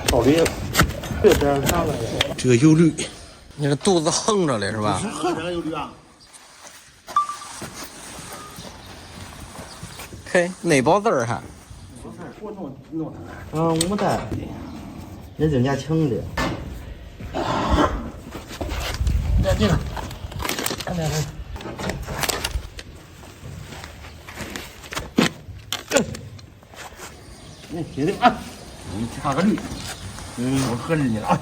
到底这边上来了。这个有绿，你这肚子横着嘞是吧？是喝这个有绿啊。嘿，内包子儿哈。我弄啊，我带，人家请的。这个，看这个。你听听啊，你插个绿，我喝着你了啊。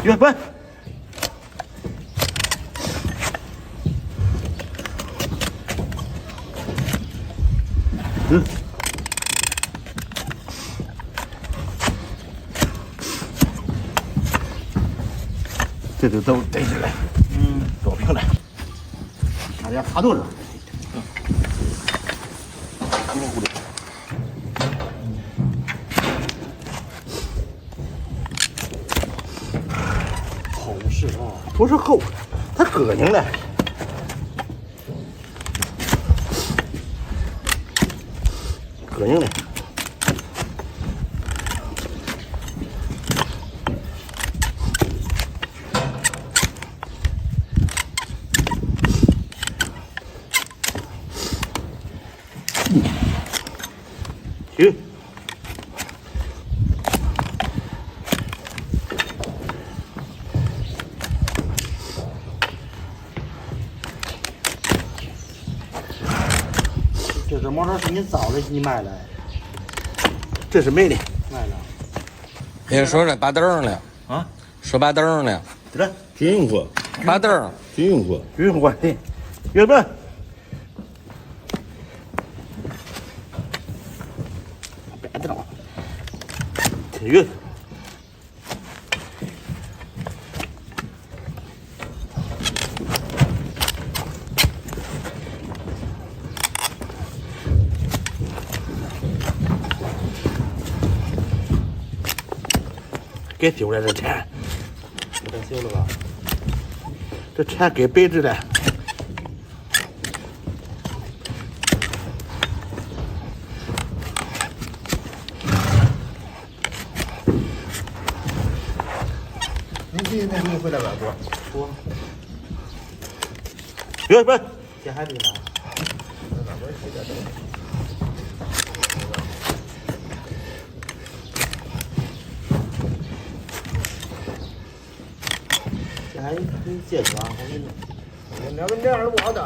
月奔，这就都逮起来，找平了，大家爬肚子，咕噜咕噜。是啊，不是厚，它膈应了，膈应了。行。这是毛毛是你造的，你卖的？这是没的，卖的。别说这把灯了啊，说把灯了，对了，军用货，把灯，军用货，军用货对，月奔，别动，这个。给丢了这钱，不得修了吧？这钱给白纸了。你今天没回来吧？我。别别，这还得呢。这还你借去啊？我给你。两个这样不好整，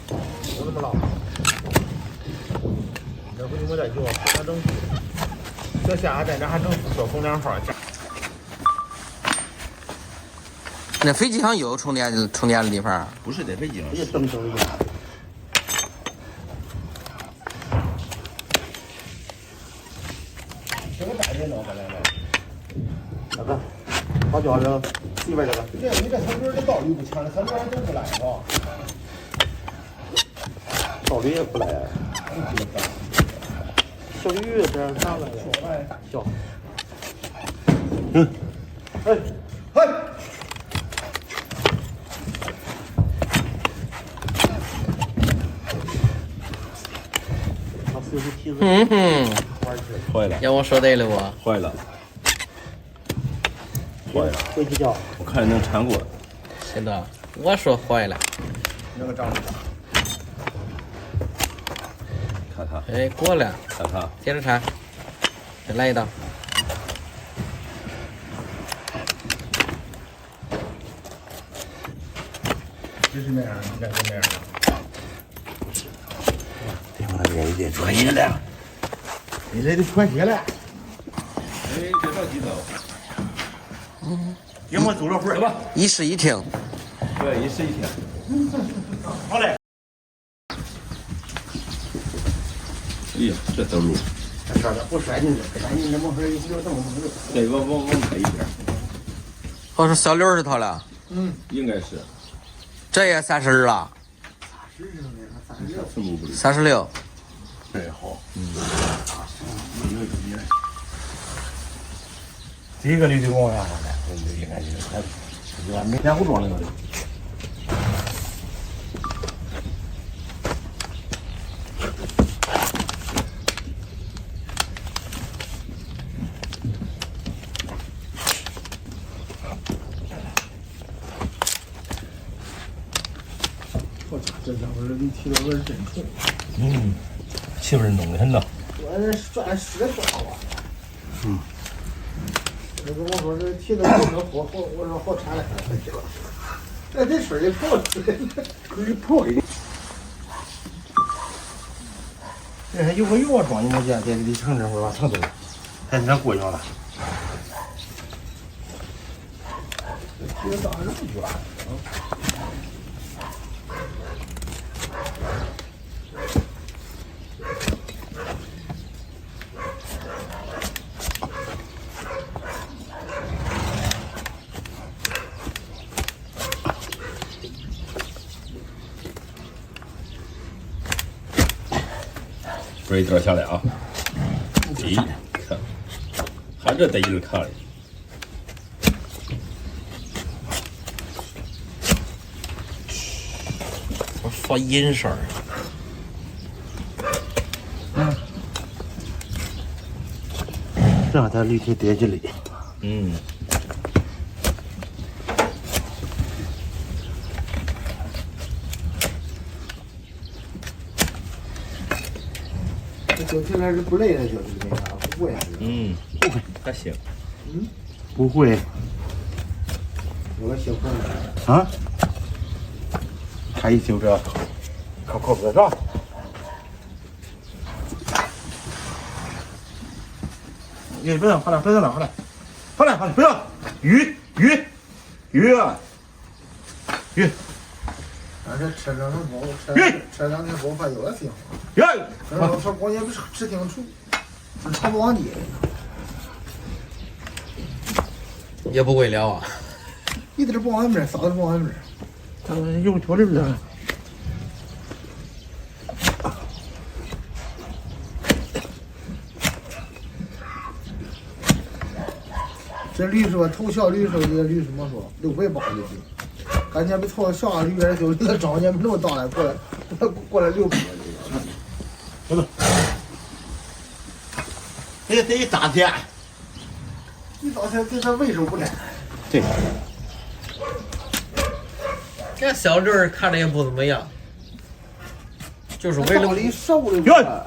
不那么老。这回你们再叫，回家整。这下在这还整说风凉话。那飞机上有充电的地方？不是在北京，也正正的。这个大电脑过来了。那个，好叫这里边这个。你这小鱼的道理不强，很多人都不来是吧？道理也不来。小鱼这上来了，小。哎，嘿。嗯哼，坏了，要我说对了不？坏了，坏了，回去叫。我看能缠过。是的，我说坏了。那个长得大。看他，哎，过了，看他，接着缠，再来一道。就是那样，应该是那样的。这会儿这一点穿鞋了，你这得穿鞋了。哎，这着急走。给我走了会儿吧。一室一厅。对，一室一厅。好嘞。哎呀，这走路。摔的不摔进去，摔进去没事，有这么多。对，往北一点。我说小60头了，应该是。这也30了，36。这好，这个驴的光呀，应该是他，没天胡装那个。我操，这家伙这驴蹄子味儿真冲。气味浓的很呐。我这转10多啊。这跟我说这蹄子不能火，我说好馋了，这水一泡出来了，可以泡一点。这还有个药庄，你没见？在里城这会儿把城走，还是咱过去了。这蹄子长得这么卷。不是一点下来啊！咦，看，还这得一直看嘞。我发阴声儿。让它驴蹄跌进来。走起来是不累的，就是那啥，不会。不会，还行。不会。有个小朋友。啊？他一就这，靠不上。你别动，快点，别动了，快点，不要！鱼啊！鱼！俺这车上能包，车上那包饭有的挺好。呀！老说关键不是吃挺出，是炒不往底。也不会聊啊。一点不往外面，啥都不往外面。他用脚里边。这驴说头小驴说这驴怎么说？680的驴，感觉比头小驴儿就那张家没那么大了，过来600的。不是，得一大天，一大天给他喂手不来。对。这小驴儿看着也不怎么样，就是为了道理瘦的不道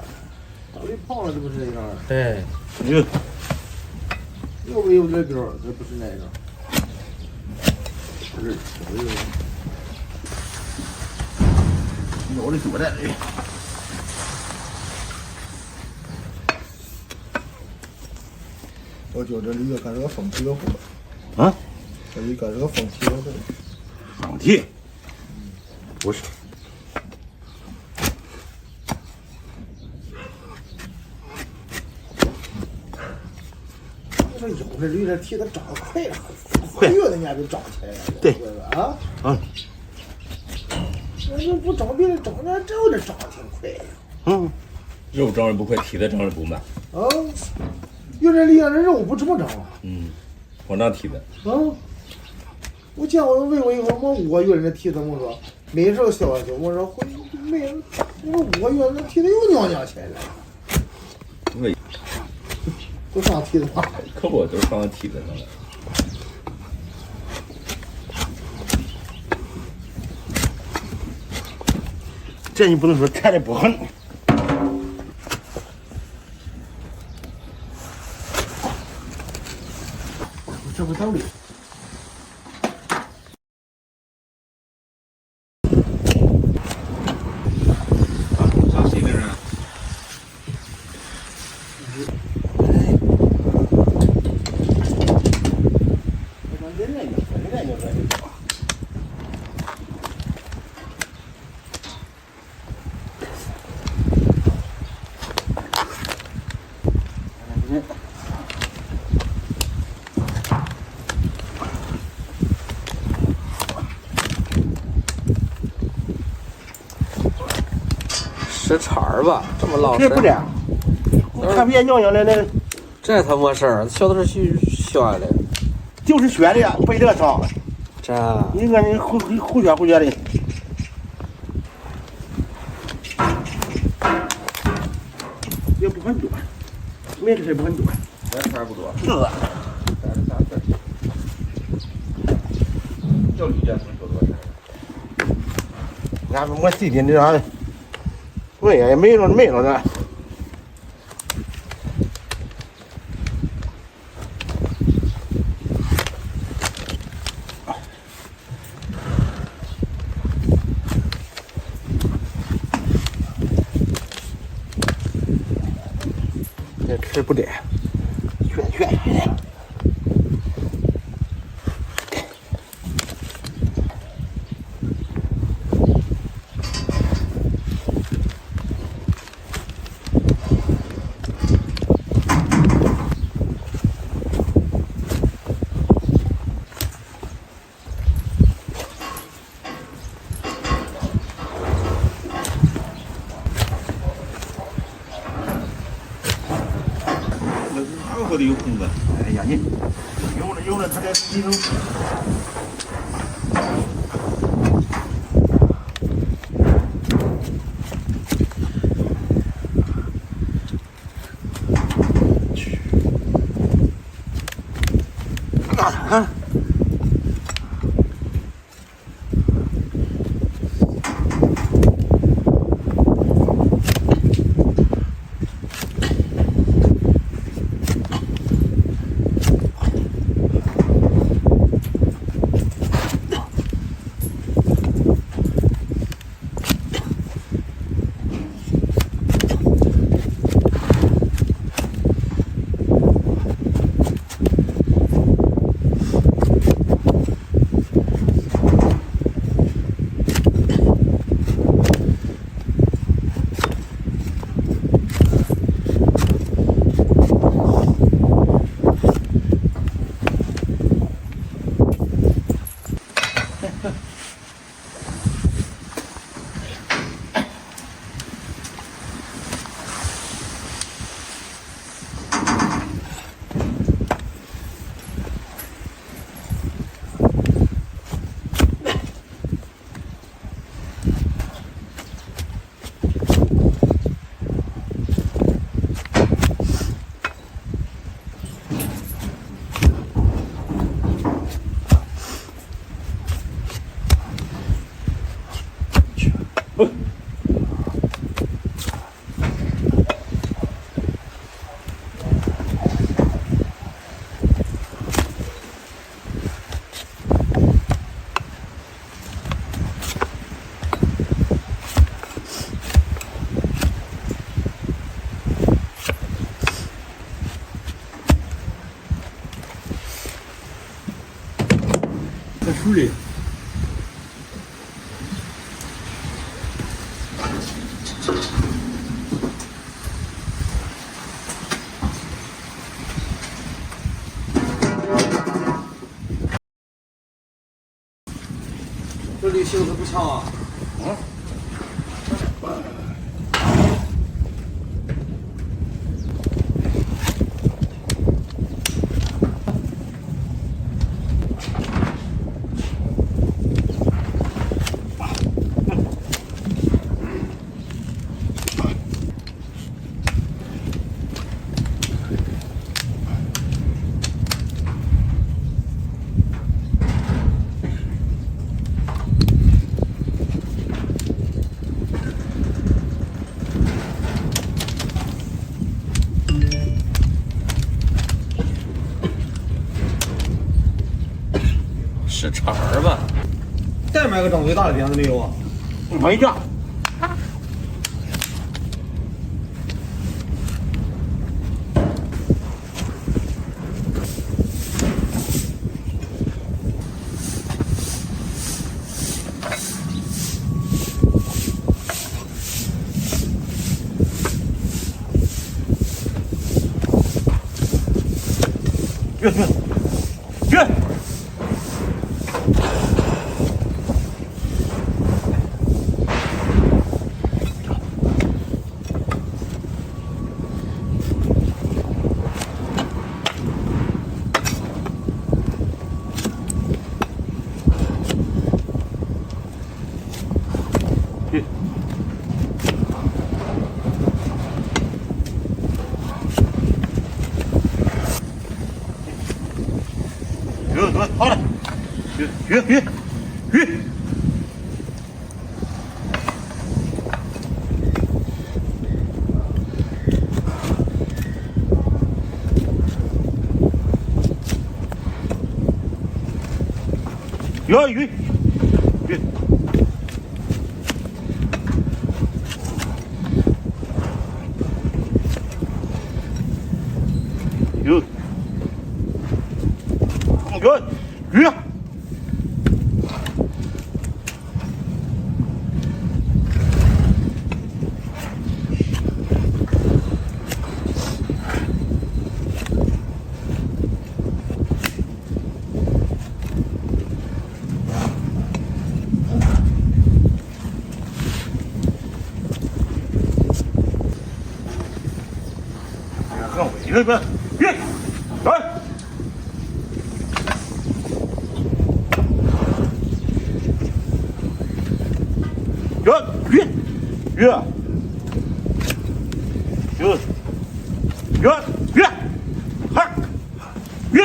理胖了这不是那样。对。又没有这边儿，这不是那个。是，有的多的。我觉得这驴跟这个风蹄有货。啊？这驴跟这个风蹄有货。风蹄？不是。你说有的驴这蹄子长得快了，快月人家就长起来了。对啊。那不长别的长那这有点长得挺快呀。肉长得不快，蹄子长得不慢。有点厉害，这肉不怎么长。光长蹄子。我见我喂我以后，我5个月的蹄子，我说没时候消消，我说回没，我说5个月那蹄子又娘起来了。喂，都上蹄子了。可不都上蹄子上了。这你不能说踩的不狠。这不道理。上谁那儿啊？是茬儿吧？这么老实。这不的，看别娘娘的那，这他没事儿，小的是学的。就是学的呀，背这上。这。你看你胡学的。也不很多，每个事不很多。这事儿不多。是啊。叫李建成说多少？俺我弟弟那啥，我也没了这。这吃不得，炫。我得有空子。哎呀，你有了，他这你都。啊！在水里。这里性质不强啊。是茬儿吧？再买个张嘴大的鞭子没有啊？没这。去。好了，鱼。有鱼，有，鱼，这边鱼，来。鱼，嗨，鱼。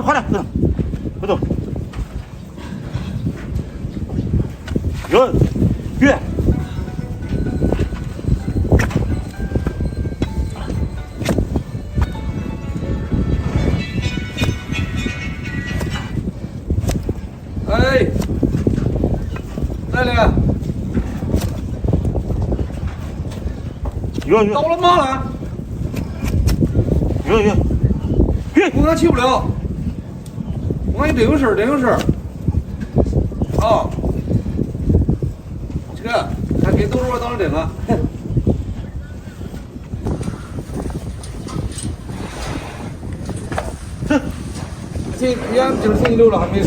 好了，不走。鱼。哎，来了，到了吗了？我刚去不了，我刚有点事儿。啊，这个还给董事长当了这个。这俺今儿星期六了还没。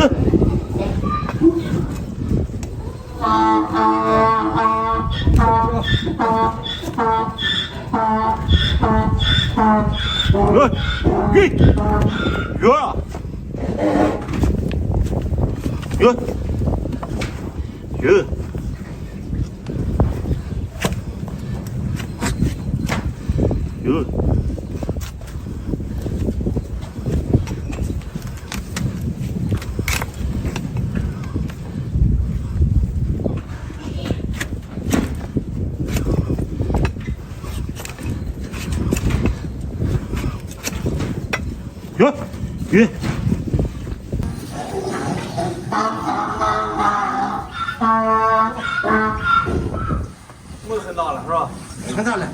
鱼，很大了是吧？很大了。